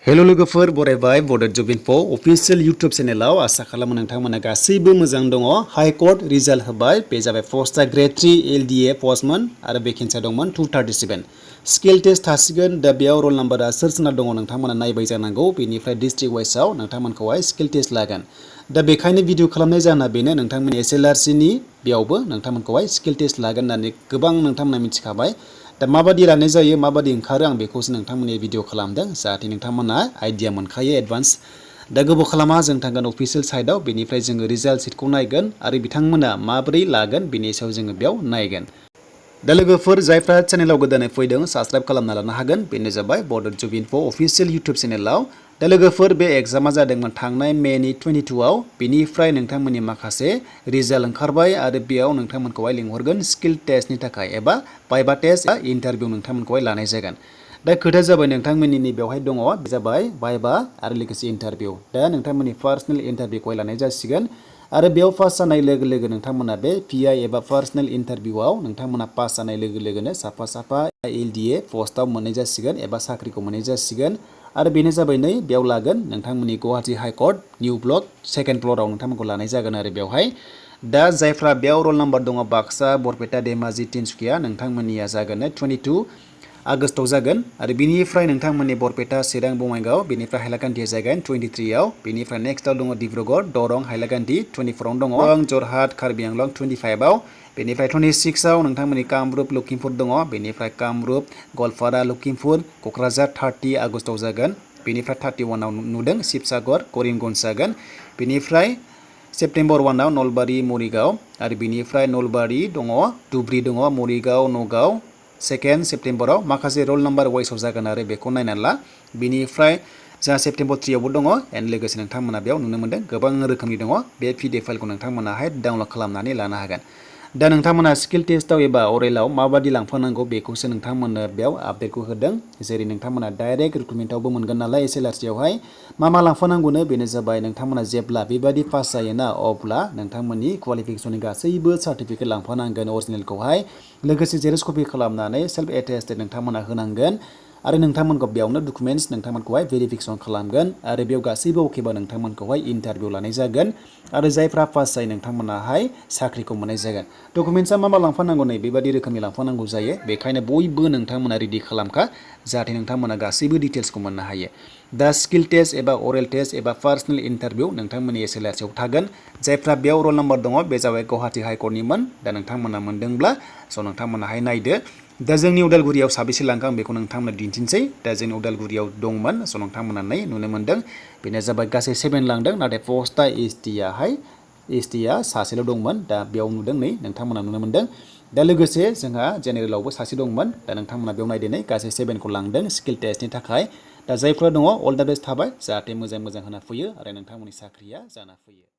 Hello लोगोफोर बरायबाय बड जबिन4 अफिशियेल YouTube चेनेलाव आसा खालामो नोंथांमोना गासैबो मोजां दङ। हाई कोर्ट रिजाल्ट होबाय बे जाबाय पोस्टआ Gr.3 LDA पोस्टमोन आरो भेकेन्सिया दंमोन 237 स्किल टेस्ट थासिगोन। दा बेयाव रोल नम्बरा सोर सोरना दङ नोंथांमोना नायबाय जानांगौ। बेनिफ्राय डिस्ट्रिक्ट वाइसआव नोंथांमोनखौहाय स्किल टेस्ट लागोन। दा बेखायनो भिडिअ खालामनाय जाना बेनो नोंथांमोननि SLRC नि बेयावबो नोंथांमोनखौहाय स्किल टेस्ट लागोन होननानै गोबां नोंथांमोना मिथिखाबाय। दा माबादि लानाय जायो माबादि ओंखारो आं बेखौसो नोंथांमोननि भिडिअ खालामदों जाहाथे नोंथांमोना आइडिया मोनखायो एडभान्स। दा गोबाव खालामा जों थांगोन अफिशियेल साइटआव बेनिफ्राय जोङो रिजाल्ट शीटखौ नायगोन आरो बिथांमोना माबोरै लागोन बेनि सायाव जोङो बेयाव नायगोन। दा लोगोफोर जायफ्रा चेनेलाव गोदानै फैदों साबस्क्राइब खालामना लानो हागोन। बेनो जाबाय बड जबिन4 अफिशियेल यूट्यूब चेनेलाव। दा लोगोफोर बे एग्जामा जादोंमोन थांनाय मेनि 22आव। बेनिफ्राय नोंथांमोननि माखासे रिजाल्ट ओंखारबाय आरो बेयाव नोंथांमोनखौहाय लिंहरगोन स्किल टेस्टनि थाखाय एबा भाइभा टेस्ट इन्टारभिउ नोंथांमोनखौहाय लानाय जागोन। दा खोथाया जाबाय नोंथांमोननि बेवहाय दङ बे जाबाय भाइभा आरो लोगोसे इन्टारभिउ। दा नोंथांमोननि पार्सनेल इन्टारभिउखौहाय लानाय जासिगोन आरो बेयाव पास जानाय लोगो लोगो नोंथांमोना बे PI एबा पार्सनेल इन्टारभिउआव नोंथांमोना पास जानाय लोगो लोगोनो साफा साफा LDA पोस्टआव मोननाय जासिगोन एबा साख्रिखौ मोननाय जासिगोन। आरो बेनो जाबाय नै बेयाव लागोन नोंथांमोननि Guwahati high court new block second फ्ल'राव नोंथांमोनखौ लानाय जागोन आरो बेवहाय। दा जायफ्रा बेयाव रोल नम्बर दङ बाक्सा बरपेटा धेमाजि तिनसुकिया नोंथांमोननिया जागोन 22 आगस्टआव जागोन आरो बिनिफ्राय नोंथांमोननि बरपेटा चिरां बङाइगाव बेनिफ्राय हाइलाकान्दिया जागोन 23आव। बेनिफ्राय नेक्स्टआव दङ डिब्रुगड़ दरं हाइलाकान्दि 24आवनो दङ। जरहाट कार्बि आंलं 25आव। बेनिफ्राय 26आव नोंथांमोननि कामरुप लखिमपुर दङ। बेनिफ्राय कामरुप गवालपारा लखिमपुर क'क्राझार 30 आगस्टआव जागोन। बेनिफ्राय 31आव नुदों शिबसागर करिमगन्ज जागोन। बेनिफ्राय सेप्तेम्बर 1आव नलबारि मरिगाव आरो बेनिफ्राय नलबारि दङ धुब्रि दङ मरिगाव नगाव 2 सेप्तेम्बराव माखासे रोल नम्बर वाइसआव जागोन आरो बेखौ नायनानै ला। बेनिफ्राय जोंहा सेप्तेम्बर 3आवबो दङ एन्ड लोगोसे नोंथांमोना बेयाव नुनो मोनदों गोबां रोखोमनि दङ। बे PDF फाइलखौ नोंथांमोनाहाय डाउनलड खालामनानै लानो हागोन। दा नोंथांमोना स्किल टेस्टआव एबा अरेलाव माबादि लांफानांगौ बेखौसो नोंथांमोननो बेयाव आपडेटखौ होदों। जेरै नोंथांमोना डाइरेक्ट रिक्रुटमेन्टआवबो मोनगोन नालाय SLRC आवहाय मा लांफानांगौनो बेनो जाबाय नोंथांमोना जेब्ला बेबादि पास जायोना अब्ला नोंथांमोननि क्वालिफिकेसननि गासैबो सार्टिफिकेट लांफानांगोन अरिजिनेलखौहाय लोगोसे जेरक्स कपि खालामनानै सेल्फ एटेस्टेड नोंथांमोना होनांगोन आरो नोंथांमोनखौ बेयावनो डकुमेन्ट्स नोंथांमोनखौहाय भेरिफिकेसन खालामगोन आरो बेयाव गासैबो अकेबा नोंथांमोनखौहाय इन्टारभिउ लानाय जागोन आरो जायफ्रा पास जायो नोंथांमोनाहाय साख्रिखौ मोननाय जागोन। डकुमेन्ट्सआ मा लांफानांगौ नै बेबादि रोखोमनि लांफानांगौ जायो। बेखायनो बयबो नोंथांमोना रेडि खालामखा जाहाथे नोंथांमोना गासैबो डिटेल्सखौ मोननो हायो। दा स्किल टेस्ट एबा अरेल टेस्ट एबा पार्सनेल इन्टारभिउ नोंथांमोननि SLRC आव थागोन। जायफ्रा बेयाव रोल नम्बर दङ बे जाबाय गुवाहाटी हाई कोर्टनिमोन। दा नोंथांमोना मोनदोंब्ला नोंथांमोनाहाय नायदो। दा जोंनि उदालगुरियाव साबेसे लांखो आं बेखौ नोंथांमोननो दिन्थिनोसै। दा जोंनि उदालगुरियाव दंमोन नोंथांमोना नुनो मोनदों बेनो जाबाय गासै 7 लांदों नाथाय पोस्टआ STआ सासेल' दंमोन। दा बेयाव नुदों नै नोंथांमोना नुनो मोनदों। दा लोगोसे जोंहा जेनेरेलावबो सासे दंमोन। दा नोंथांमोना बेयाव नायदो नै गासै 7खौ लांदों स्किल टेस्टनि थाखाय। दा जायफ्रा दङ अल दा बेस्ट थाबाय जाहाथे मोजां होना फैयो आरो नोंथांमोननि साख्रिया जाना फैयो।